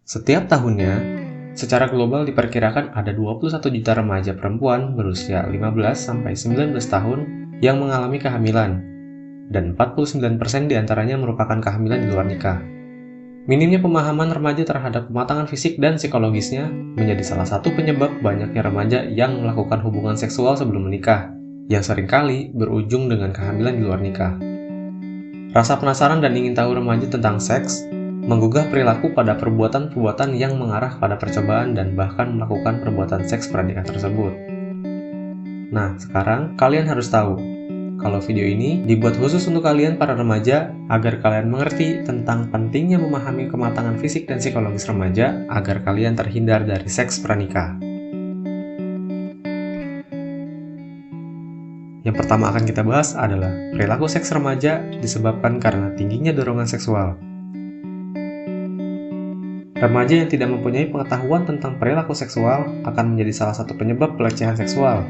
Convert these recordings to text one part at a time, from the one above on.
Setiap tahunnya, secara global diperkirakan ada 21 juta remaja perempuan berusia 15-19 tahun yang mengalami kehamilan, dan 49% diantaranya merupakan kehamilan di luar nikah. Minimnya pemahaman remaja terhadap kematangan fisik dan psikologisnya menjadi salah satu penyebab banyaknya remaja yang melakukan hubungan seksual sebelum menikah, yang seringkali berujung dengan kehamilan di luar nikah. Rasa penasaran dan ingin tahu remaja tentang seks menggugah perilaku pada perbuatan-perbuatan yang mengarah pada percobaan dan bahkan melakukan perbuatan seks pranikah tersebut. Nah, sekarang kalian harus tahu kalau video ini dibuat khusus untuk kalian para remaja agar kalian mengerti tentang pentingnya memahami kematangan fisik dan psikologis remaja agar kalian terhindar dari seks pranikah. Yang pertama akan kita bahas adalah perilaku seks remaja disebabkan karena tingginya dorongan seksual. Remaja yang tidak mempunyai pengetahuan tentang perilaku seksual akan menjadi salah satu penyebab pelecehan seksual.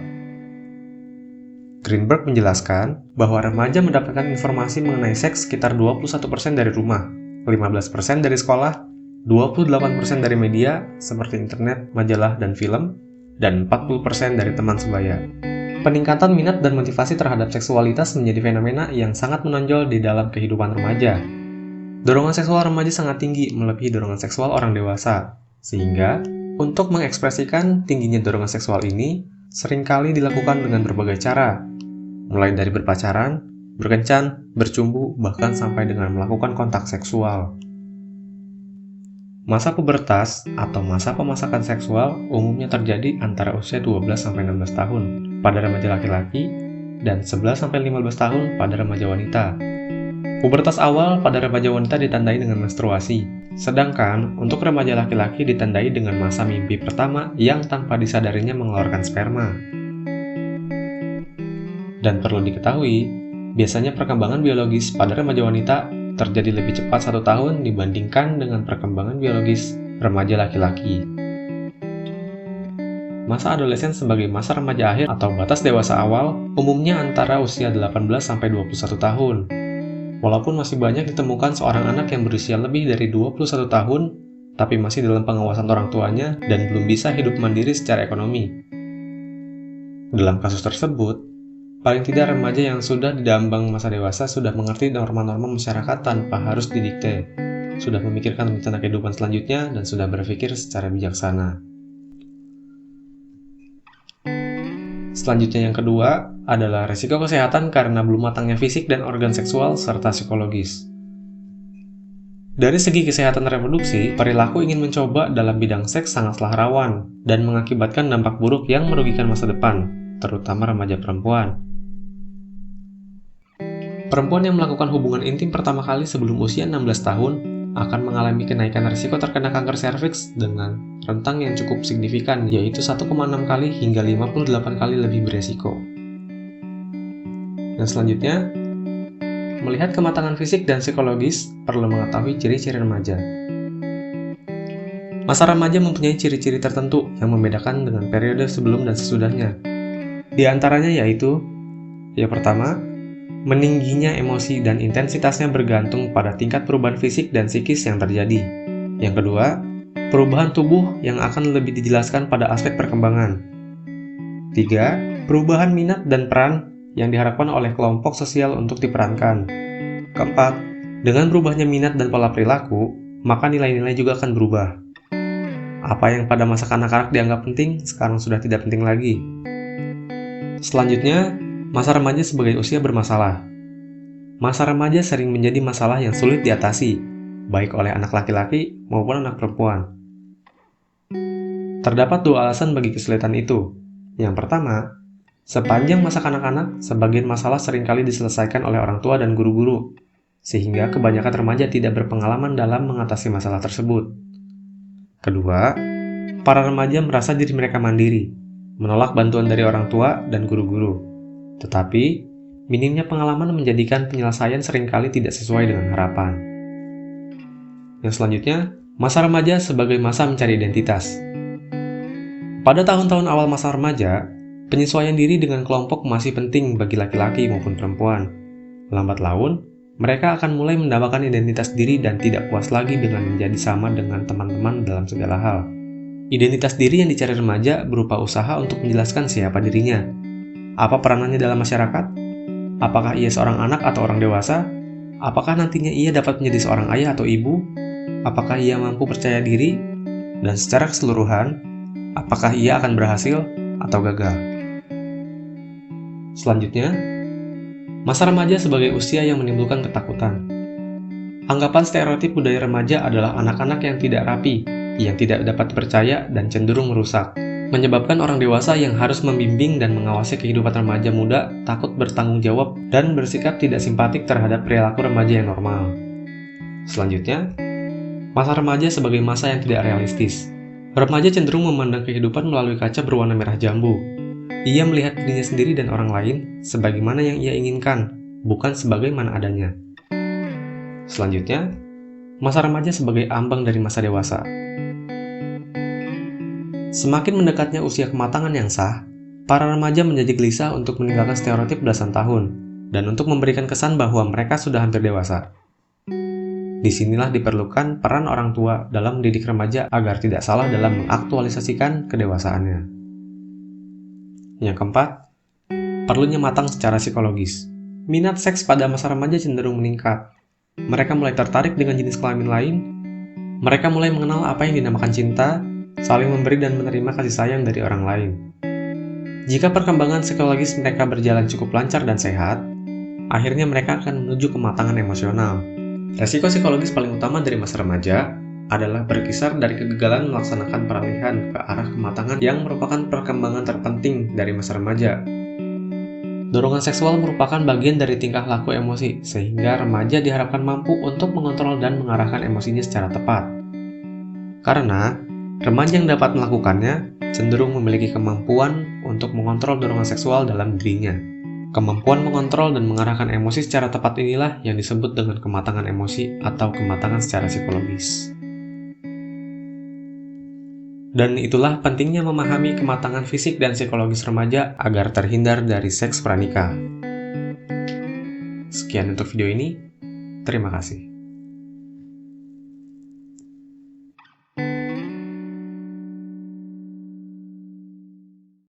Greenberg menjelaskan bahwa remaja mendapatkan informasi mengenai seks sekitar 21% dari rumah, 15% dari sekolah, 28% dari media seperti internet, majalah, dan film, dan 40% dari teman sebaya. Peningkatan minat dan motivasi terhadap seksualitas menjadi fenomena yang sangat menonjol di dalam kehidupan remaja. Dorongan seksual remaja sangat tinggi melebihi dorongan seksual orang dewasa, sehingga untuk mengekspresikan tingginya dorongan seksual ini seringkali dilakukan dengan berbagai cara, mulai dari berpacaran, berkencan, bercumbu, bahkan sampai dengan melakukan kontak seksual. Masa pubertas atau masa pemasakan seksual umumnya terjadi antara usia 12-16 tahun pada remaja laki-laki dan 11-15 tahun pada remaja wanita. Pubertas awal pada remaja wanita ditandai dengan menstruasi, sedangkan untuk remaja laki-laki ditandai dengan masa mimpi pertama yang tanpa disadarinya mengeluarkan sperma. Dan perlu diketahui, biasanya perkembangan biologis pada remaja wanita terjadi lebih cepat 1 tahun dibandingkan dengan perkembangan biologis remaja laki-laki. Masa adolesen sebagai masa remaja akhir atau batas dewasa awal umumnya antara usia 18-21 tahun. Walaupun masih banyak ditemukan seorang anak yang berusia lebih dari 21 tahun, tapi masih dalam pengawasan orang tuanya dan belum bisa hidup mandiri secara ekonomi. Dalam kasus tersebut, paling tidak remaja yang sudah diambang masa dewasa sudah mengerti norma-norma masyarakat tanpa harus didikte, sudah memikirkan rencana kehidupan selanjutnya, dan sudah berpikir secara bijaksana. Selanjutnya yang kedua adalah risiko kesehatan karena belum matangnya fisik dan organ seksual serta psikologis. Dari segi kesehatan reproduksi, perilaku ingin mencoba dalam bidang seks sangatlah rawan dan mengakibatkan dampak buruk yang merugikan masa depan, terutama remaja perempuan. Perempuan yang melakukan hubungan intim pertama kali sebelum usia 16 tahun akan mengalami kenaikan risiko terkena kanker serviks dengan rentang yang cukup signifikan, yaitu 1,6 kali hingga 58 kali lebih beresiko. Dan selanjutnya, melihat kematangan fisik dan psikologis perlu mengetahui ciri-ciri remaja. Masa remaja mempunyai ciri-ciri tertentu yang membedakan dengan periode sebelum dan sesudahnya. Di antaranya yaitu, yang pertama, meningginya emosi dan intensitasnya bergantung pada tingkat perubahan fisik dan psikis yang terjadi. Yang kedua, perubahan tubuh yang akan lebih dijelaskan pada aspek perkembangan. 3. Perubahan minat dan peran yang diharapkan oleh kelompok sosial untuk diperankan. Keempat, dengan berubahnya minat dan pola perilaku, maka nilai-nilai juga akan berubah. Apa yang pada masa kanak-kanak dianggap penting, sekarang sudah tidak penting lagi. Selanjutnya, masa remaja sebagai usia bermasalah. Masa remaja sering menjadi masalah yang sulit diatasi, baik oleh anak laki-laki maupun anak perempuan. Terdapat 2 alasan bagi kesulitan itu. Yang pertama, sepanjang masa kanak-kanak, sebagian masalah seringkali diselesaikan oleh orang tua dan guru-guru, sehingga kebanyakan remaja tidak berpengalaman dalam mengatasi masalah tersebut. Kedua, para remaja merasa diri mereka mandiri, menolak bantuan dari orang tua dan guru-guru. Tetapi, minimnya pengalaman menjadikan penyelesaian seringkali tidak sesuai dengan harapan. Yang selanjutnya, masa remaja sebagai masa mencari identitas. Pada tahun-tahun awal masa remaja, penyesuaian diri dengan kelompok masih penting bagi laki-laki maupun perempuan. Lambat laun, Mereka akan mulai mendapatkan identitas diri dan tidak puas lagi dengan menjadi sama dengan teman-teman dalam segala hal. Identitas diri yang dicari remaja berupa usaha untuk menjelaskan siapa dirinya. Apa peranannya dalam masyarakat? Apakah ia seorang anak atau orang dewasa? Apakah nantinya ia dapat menjadi seorang ayah atau ibu? Apakah ia mampu percaya diri? Dan secara keseluruhan, apakah ia akan berhasil atau gagal? Selanjutnya, masa remaja sebagai usia yang menimbulkan ketakutan. Anggapan stereotip budaya remaja adalah anak-anak yang tidak rapi, yang tidak dapat dipercaya dan cenderung merusak, menyebabkan orang dewasa yang harus membimbing dan mengawasi kehidupan remaja muda takut bertanggung jawab dan bersikap tidak simpatik terhadap perilaku remaja yang normal. Selanjutnya, masa remaja sebagai masa yang tidak realistis. Remaja cenderung memandang kehidupan melalui kaca berwarna merah jambu. Ia melihat dirinya sendiri dan orang lain sebagaimana yang ia inginkan, bukan sebagaimana adanya. Selanjutnya, masa remaja sebagai ambang dari masa dewasa. Semakin mendekatnya usia kematangan yang sah, para remaja menjadi gelisah untuk meninggalkan stereotip belasan tahun, dan untuk memberikan kesan bahwa mereka sudah hampir dewasa. Disinilah diperlukan peran orang tua dalam mendidik remaja agar tidak salah dalam mengaktualisasikan kedewasaannya. Yang keempat, perlunya matang secara psikologis. Minat seks pada masa remaja cenderung meningkat. Mereka mulai tertarik dengan jenis kelamin lain. Mereka mulai mengenal apa yang dinamakan cinta, saling memberi dan menerima kasih sayang dari orang lain. Jika perkembangan psikologis mereka berjalan cukup lancar dan sehat, akhirnya mereka akan menuju kematangan emosional. Resiko psikologis paling utama dari masa remaja adalah berkisar dari kegagalan melaksanakan peralihan ke arah kematangan yang merupakan perkembangan terpenting dari masa remaja. Dorongan seksual merupakan bagian dari tingkah laku emosi, sehingga remaja diharapkan mampu untuk mengontrol dan mengarahkan emosinya secara tepat. Karena remaja yang dapat melakukannya cenderung memiliki kemampuan untuk mengontrol dorongan seksual dalam dirinya. Kemampuan mengontrol dan mengarahkan emosi secara tepat inilah yang disebut dengan kematangan emosi atau kematangan secara psikologis. Dan itulah pentingnya memahami kematangan fisik dan psikologis remaja agar terhindar dari seks pranikah. Sekian untuk video ini, terima kasih.